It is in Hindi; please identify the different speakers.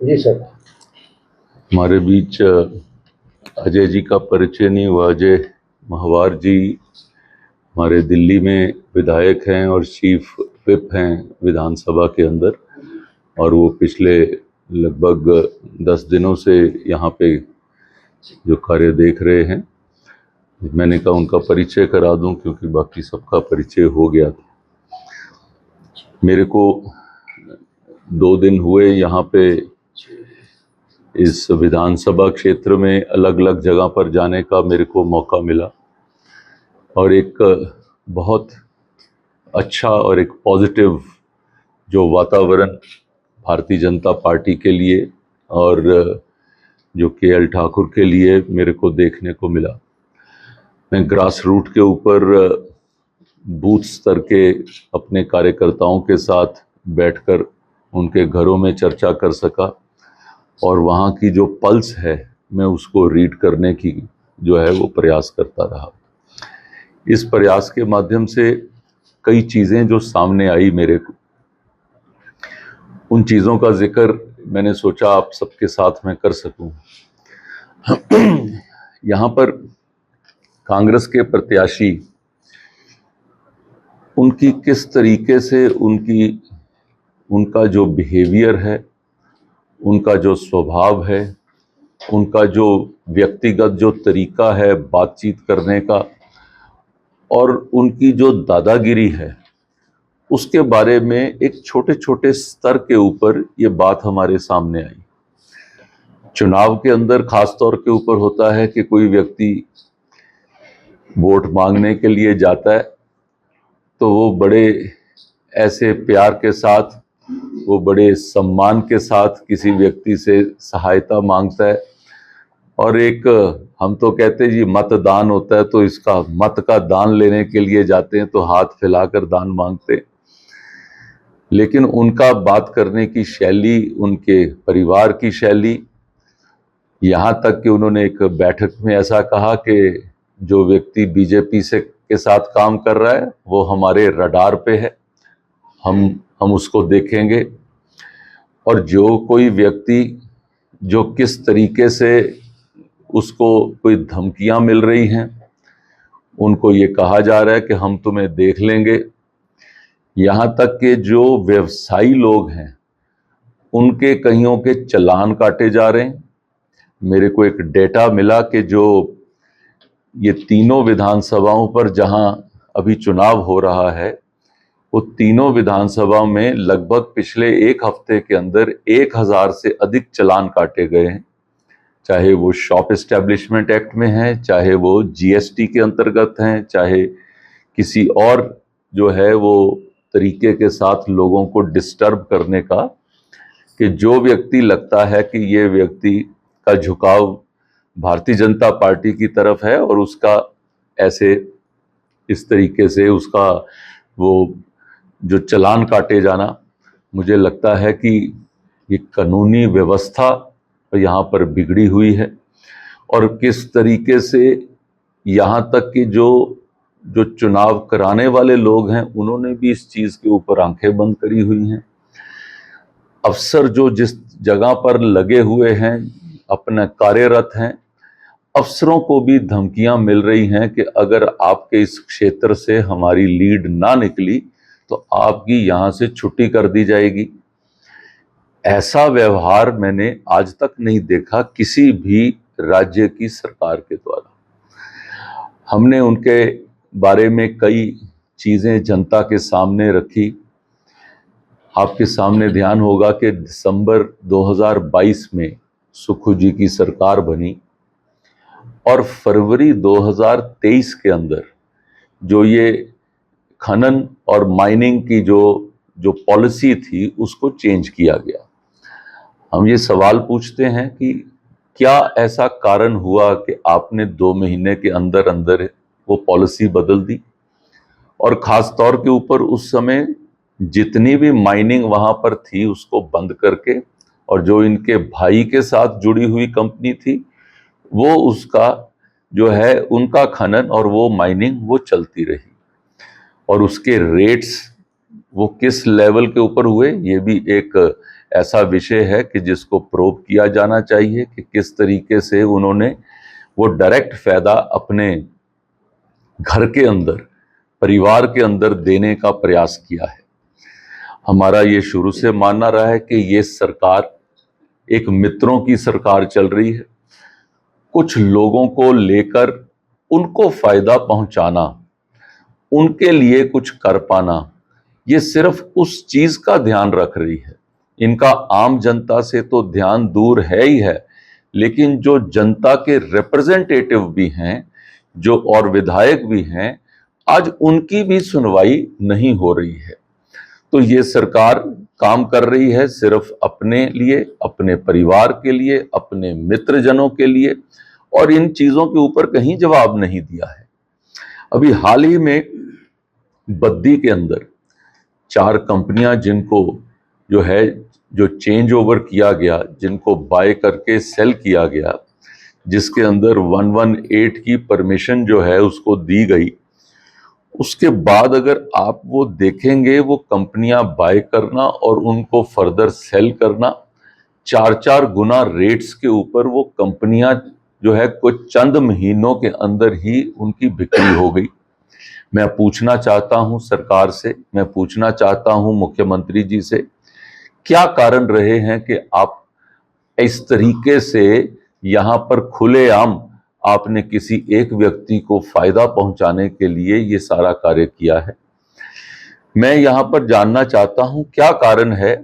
Speaker 1: जी सर।
Speaker 2: हमारे बीच अजय जी का परिचय नहीं हुआ। अजय महावार जी हमारे दिल्ली में विधायक हैं और चीफ विप हैं विधानसभा के अंदर, और वो पिछले लगभग 10 दिनों से यहाँ पे जो कार्य देख रहे हैं। मैंने कहा उनका परिचय करा दूं क्योंकि बाकी सबका परिचय हो गया था। मेरे को 2 दिन हुए यहाँ पे इस विधानसभा क्षेत्र में अलग अलग जगह पर जाने का मेरे को मौका मिला, और एक बहुत अच्छा और एक पॉजिटिव जो वातावरण भारतीय जनता पार्टी के लिए और जो के.एल. ठाकुर के लिए मेरे को देखने को मिला। मैं ग्रास रूट के ऊपर बूथ स्तर के अपने कार्यकर्ताओं के साथ बैठकर उनके घरों में चर्चा कर सका, और वहाँ की जो पल्स है मैं उसको रीड करने की जो है वो प्रयास करता रहा। इस प्रयास के माध्यम से कई चीज़ें जो सामने आई मेरे को, उन चीज़ों का जिक्र मैंने सोचा आप सबके साथ मैं कर सकूं। यहाँ पर कांग्रेस के प्रत्याशी उनकी किस तरीके से उनका जो बिहेवियर है, उनका जो स्वभाव है, उनका जो व्यक्तिगत जो तरीका है बातचीत करने का, और उनकी जो दादागिरी है, उसके बारे में एक छोटे छोटे स्तर के ऊपर ये बात हमारे सामने आई। चुनाव के अंदर खास तौर के ऊपर होता है कि कोई व्यक्ति वोट मांगने के लिए जाता है तो वो बड़े ऐसे प्यार के साथ, वो बड़े सम्मान के साथ किसी व्यक्ति से सहायता मांगता है, और एक हम तो कहते हैं जी मतदान होता है तो इसका मत का दान लेने के लिए जाते हैं तो हाथ फैलाकर दान मांगते हैं। लेकिन उनका बात करने की शैली, उनके परिवार की शैली, यहाँ तक कि उन्होंने एक बैठक में ऐसा कहा कि जो व्यक्ति बीजेपी से के साथ काम कर रहा है वो हमारे रडार पे है, हम उसको देखेंगे। और जो कोई व्यक्ति जो किस तरीके से उसको कोई धमकियां मिल रही हैं, उनको ये कहा जा रहा है कि हम तुम्हें देख लेंगे। यहाँ तक कि जो व्यवसायी लोग हैं उनके कईयों के चालान काटे जा रहे हैं। मेरे को एक डेटा मिला कि जो ये तीनों विधानसभाओं पर जहां अभी चुनाव हो रहा है, वो तीनों विधानसभा में लगभग पिछले एक हफ्ते के अंदर 1000 से अधिक चालान काटे गए हैं। चाहे वो शॉप एस्टेब्लिशमेंट एक्ट में है, चाहे वो जीएसटी के अंतर्गत हैं, चाहे किसी और जो है वो तरीके के साथ लोगों को डिस्टर्ब करने का, कि जो व्यक्ति लगता है कि ये व्यक्ति का झुकाव भारतीय जनता पार्टी की तरफ है और उसका ऐसे इस तरीके से उसका वो जो चालान काटे जाना, मुझे लगता है कि ये कानूनी व्यवस्था यहाँ पर बिगड़ी हुई है। और किस तरीके से यहाँ तक कि जो चुनाव कराने वाले लोग हैं उन्होंने भी इस चीज़ के ऊपर आंखें बंद करी हुई हैं। अफसर जो जिस जगह पर लगे हुए हैं, अपना कार्यरत हैं, अफसरों को भी धमकियां मिल रही हैं कि अगर आपके इस क्षेत्र से हमारी लीड ना निकली तो आपकी यहां से छुट्टी कर दी जाएगी। ऐसा व्यवहार मैंने आज तक नहीं देखा किसी भी राज्य की सरकार के द्वारा। हमने उनके बारे में कई चीजें जनता के सामने रखी। आपके सामने ध्यान होगा कि दिसंबर 2022 में सुखू जी की सरकार बनी, और फरवरी 2023 के अंदर जो ये खनन और माइनिंग की जो पॉलिसी थी उसको चेंज किया गया। हम ये सवाल पूछते हैं कि क्या ऐसा कारण हुआ कि आपने 2 महीने के अंदर अंदर वो पॉलिसी बदल दी, और खास तौर के ऊपर उस समय जितनी भी माइनिंग वहां पर थी उसको बंद करके, और जो इनके भाई के साथ जुड़ी हुई कंपनी थी वो उसका जो है उनका खनन और वो माइनिंग वो चलती रही। और उसके रेट्स वो किस लेवल के ऊपर हुए, ये भी एक ऐसा विषय है कि जिसको प्रोब किया जाना चाहिए कि किस तरीके से उन्होंने वो डायरेक्ट फायदा अपने घर के अंदर, परिवार के अंदर देने का प्रयास किया है। हमारा ये शुरू से मानना रहा है कि ये सरकार एक मित्रों की सरकार चल रही है। कुछ लोगों को लेकर उनको फायदा पहुंचाना, उनके लिए कुछ कर पाना, ये सिर्फ उस चीज का ध्यान रख रही है। इनका आम जनता से तो ध्यान दूर है ही है, लेकिन जो जनता के रिप्रेजेंटेटिव भी हैं, जो और विधायक भी हैं, आज उनकी भी सुनवाई नहीं हो रही है। तो ये सरकार काम कर रही है सिर्फ अपने लिए, अपने परिवार के लिए, अपने मित्रजनों के लिए, और इन चीजों के ऊपर कहीं जवाब नहीं दिया है। अभी हाल ही में बद्दी के अंदर 4 कंपनियां जिनको जो चेंज ओवर किया गया, जिनको बाय करके सेल किया गया, जिसके अंदर 118 की परमिशन जो है उसको दी गई, उसके बाद अगर आप वो देखेंगे, वो कंपनियां बाय करना और उनको फर्दर सेल करना, 4-4 गुना रेट्स के ऊपर वो कंपनियां जो है कुछ चंद महीनों के अंदर ही उनकी बिक्री हो गई। मैं पूछना चाहता हूं सरकार से, मैं पूछना चाहता हूं मुख्यमंत्री जी से, क्या कारण रहे हैं कि आप इस तरीके से यहां पर खुलेआम आपने किसी एक व्यक्ति को फायदा पहुंचाने के लिए ये सारा कार्य किया है। मैं यहां पर जानना चाहता हूं क्या कारण है